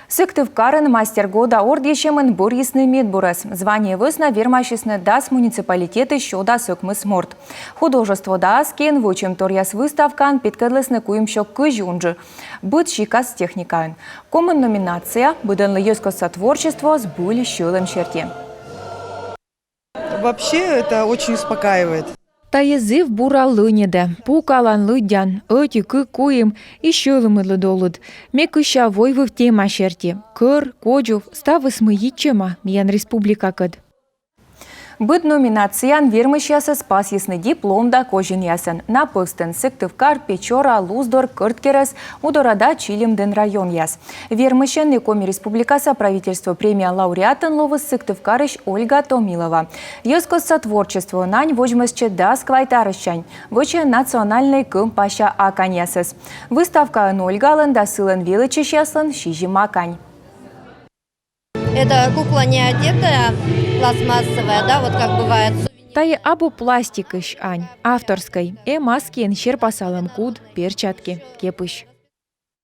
Сыктывкарын мастер года ордешемын Борисный медбурес. Звание высна вермащесны дас муниципалитеты щода сөкмыс морд. Художество дас кен вучим торяс выставкан питкадлысны куимшок кыжунжы. Быт шикас техникайн. Комын номинация быдынлы ёскоса творчество с були щелым черте. Вообще это очень успокаивает. Таезыв буралынеде, пукаланлы дян, өтікі куим и щелымыдлы долуд. Мекыша войвы в тема черте. Кыр, коджув, ставы смыйичема, миян республика кыд. Быт номинациян вермышясы спас ясны диплом да кожин ясын. На пыстын Сыктывкар, Печора, Луздор, Кырткерес, удорада Чилимден район яс. Вермышен Коми республикаса правительство премия лауреатын ловы Сыктывкарыш Ольга Томилова. Ёскоса творчество нань вожмысче да сквайтарыщань. Воче национальный кым паша акань ясыз. Выставка Ольгалын да сылын велычыш ясын шижи макань. Это кукла не одетая, пластмассовая, да, вот как бывает. Тае або пластикыш ань, авторской, маскен щерпасалым куд, перчатки, кепыш.